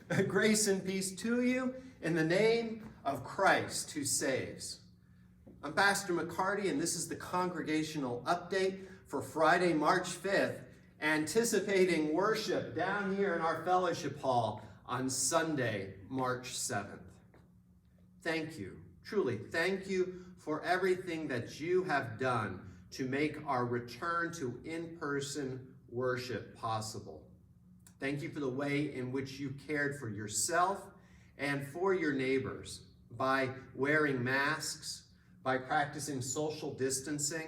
Grace and peace to you in the name of Christ who saves. I'm Pastor McCarty, and this is the Congregational update for Friday, March 5th, anticipating worship down here in our fellowship hall on Sunday, March 7th. Thank you, truly thank you for everything that you have done to make our return to in-person worship possible. Thank you for the way in which you cared for yourself and for your neighbors by wearing masks, by practicing social distancing,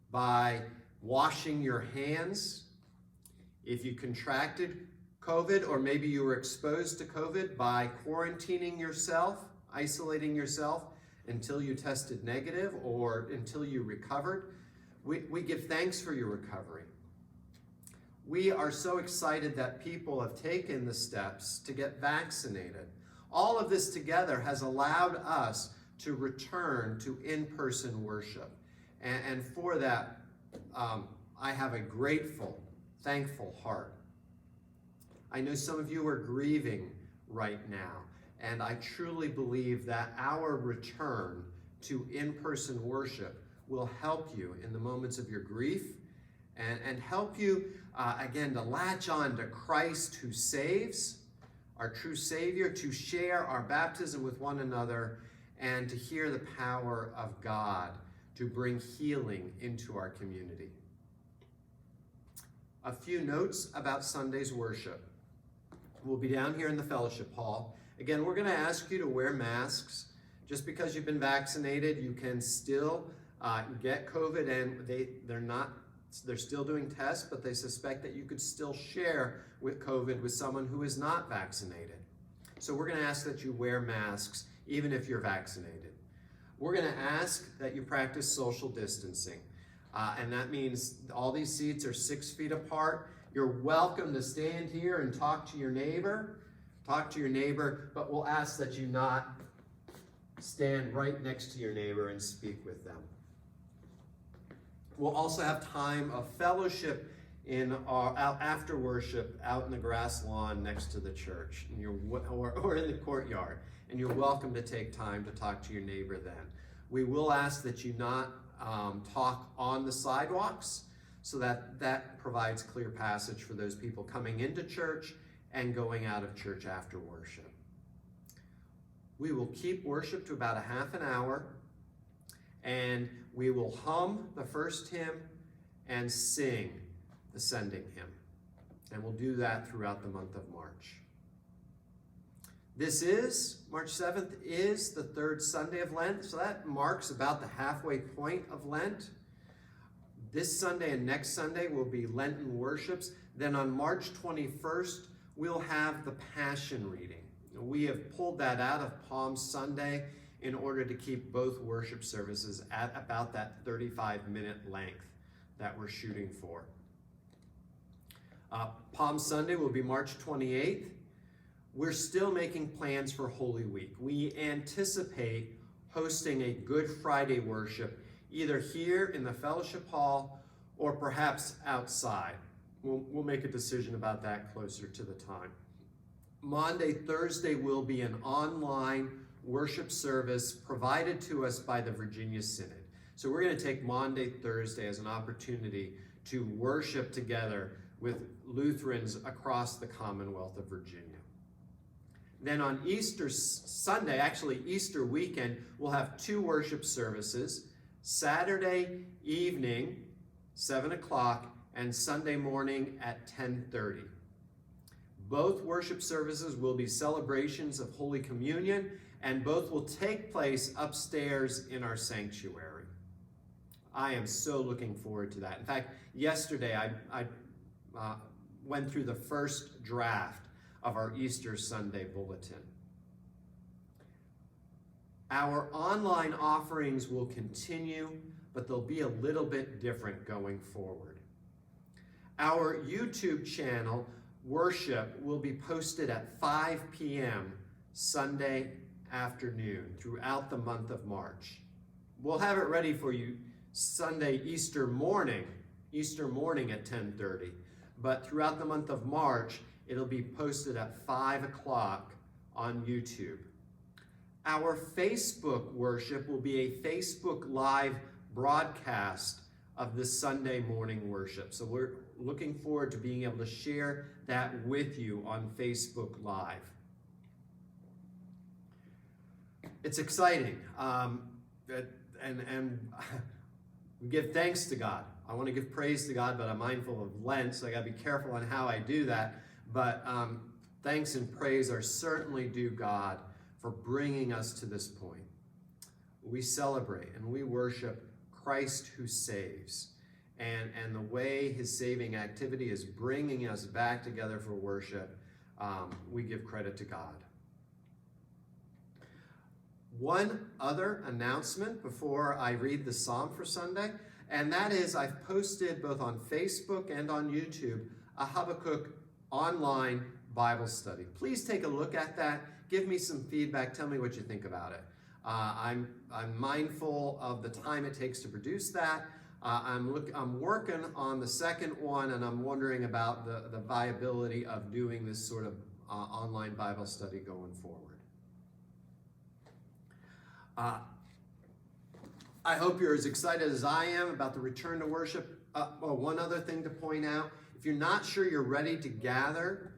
by washing your hands. If you contracted COVID, or maybe you were exposed to COVID, by quarantining yourself, isolating yourself until you tested negative or until you recovered. We give thanks for your recovery. We are so excited that people have taken the steps to get vaccinated. All of this together has allowed us to return to in-person worship. And for that, I have a grateful, thankful heart. I know some of you are grieving right now, and I truly believe that our return to in-person worship will help you in the moments of your grief and help you, again, to latch on to Christ who saves, our true Savior, to share our baptism with one another, and to hear the power of God to bring healing into our community. A few notes about Sunday's worship. We'll be down here in the fellowship hall. Again, we're going to ask you to wear masks. Just because you've been vaccinated, you can still get COVID, and they're still doing tests, but they suspect that you could still share with COVID with someone who is not vaccinated. So we're going to ask that you wear masks even if you're vaccinated. We're going to ask that you practice social distancing. And that means all these seats are 6 feet apart. You're welcome to stand here and talk to your neighbor, but we'll ask that you not stand right next to your neighbor and speak with them. We'll also have time of fellowship after worship out in the grass lawn next to the church, or in the courtyard. And you're welcome to take time to talk to your neighbor then. We will ask that you not talk on the sidewalks, so that provides clear passage for those people coming into church and going out of church after worship. We will keep worship to about a half an hour, and we will hum the first hymn and sing the sending hymn. And we'll do that throughout the month of March. March 7th is the third Sunday of Lent, so that marks about the halfway point of Lent. This Sunday and next Sunday will be Lenten worships. Then on March 21st, we'll have the Passion reading. We have pulled that out of Palm Sunday in order to keep both worship services at about that 35-minute length that we're shooting for. Palm Sunday will be March 28th. We're still making plans for Holy Week. We anticipate hosting a Good Friday worship either here in the fellowship hall or perhaps outside. We'll make a decision about that closer to the time. Maundy, Thursday will be an online worship service provided to us by the Virginia Synod. So we're going to take Maundy, Thursday as an opportunity to worship together with Lutherans across the Commonwealth of Virginia. Then on Easter Sunday, actually Easter weekend, we'll have 2 worship services, Saturday evening, 7 o'clock, and Sunday morning at 10:30. Both worship services will be celebrations of Holy Communion, and both will take place upstairs in our sanctuary. I am so looking forward to that. In fact, yesterday I went through the first draft of our Easter Sunday bulletin. Our online offerings will continue, but they'll be a little bit different going forward. Our YouTube channel, Worship, will be posted at 5 p.m. Sunday afternoon throughout the month of March. We'll have it ready for you Sunday, Easter morning at 10:30. But throughout the month of March, It'll be posted at 5 o'clock on YouTube. Our Facebook worship will be a Facebook Live broadcast of this Sunday morning worship. So we're looking forward to being able to share that with you on Facebook Live. It's exciting, and we give thanks to God. I want to give praise to God, but I'm mindful of Lent, so I got to be careful on how I do that. But thanks and praise are certainly due God for bringing us to this point. We celebrate and we worship Christ who saves. And the way his saving activity is bringing us back together for worship, we give credit to God. One other announcement before I read the psalm for Sunday, and that is I've posted both on Facebook and on YouTube a Habakkuk online Bible study. Please take a look at that. Give me some feedback. Tell me what you think about it. I'm mindful of the time it takes to produce that. I'm working on the second one, and I'm wondering about the viability of doing this sort of online Bible study going forward. I hope you're as excited as I am about the return to worship. One other thing to point out, if you're not sure you're ready to gather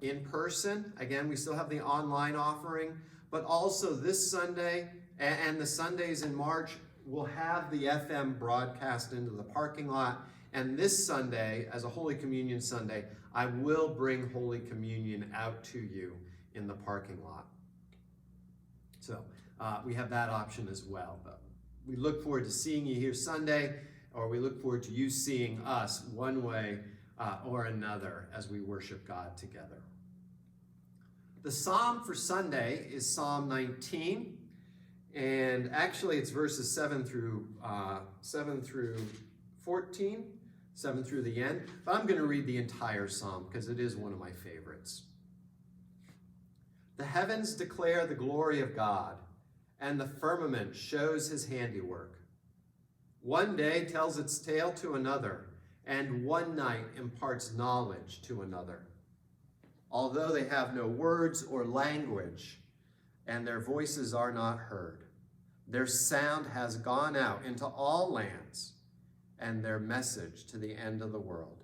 in person, again, we still have the online offering, but also this Sunday and the Sundays in March, we'll have the FM broadcast into the parking lot. And this Sunday, as a Holy Communion Sunday, I will bring Holy Communion out to you in the parking lot. So we have that option as well. But we look forward to seeing you here Sunday, or we look forward to you seeing us one way or another as we worship God together. The psalm for Sunday is Psalm 19, and actually it's verses 7 through 14, 7 through the end, but I'm going to read the entire psalm because it is one of my favorites. The heavens declare the glory of God, and the firmament shows his handiwork. One day tells its tale to another, and one night imparts knowledge to another. Although they have no words or language, and their voices are not heard, their sound has gone out into all lands, and their message to the end of the world.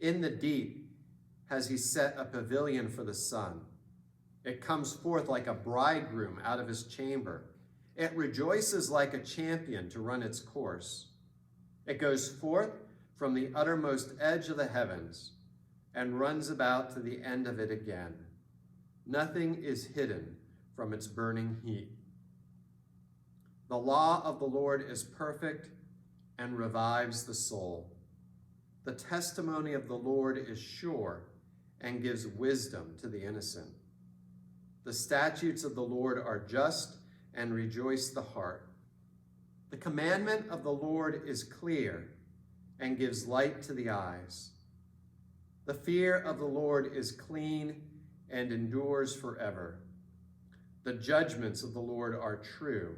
In the deep has he set a pavilion for the sun. It comes forth like a bridegroom out of his chamber. It rejoices like a champion to run its course. It goes forth from the uttermost edge of the heavens and runs about to the end of it again. Nothing is hidden from its burning heat. The law of the Lord is perfect and revives the soul. The testimony of the Lord is sure and gives wisdom to the innocent. The statutes of the Lord are just and rejoice the heart. The commandment of the Lord is clear and gives light to the eyes. The fear of the Lord is clean and endures forever. The judgments of the Lord are true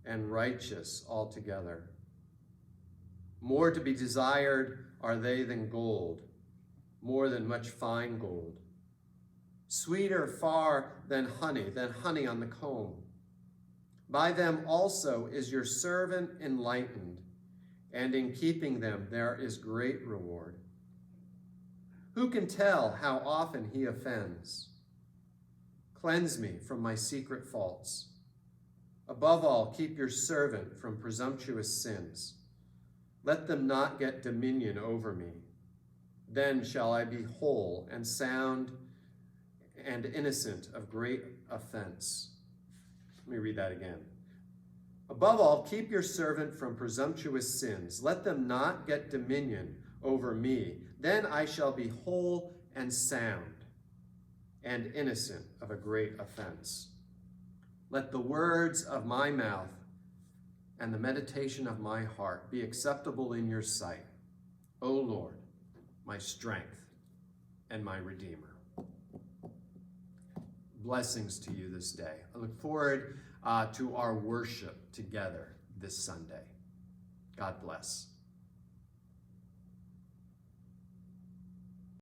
and righteous altogether. More to be desired are they than gold, more than much fine gold. Sweeter far than honey on the comb. By them also is your servant enlightened, and in keeping them there is great reward. Who can tell how often he offends? Cleanse me from my secret faults. Above all, keep your servant from presumptuous sins. Let them not get dominion over me. Then shall I be whole and sound and innocent of great offense. Let me read that again. Above all, keep your servant from presumptuous sins. Let them not get dominion over me. Then I shall be whole and sound and innocent of a great offense. Let the words of my mouth and the meditation of my heart be acceptable in your sight, O Lord, my strength and my Redeemer. Blessings to you this day. I look forward to our worship together this Sunday. God bless.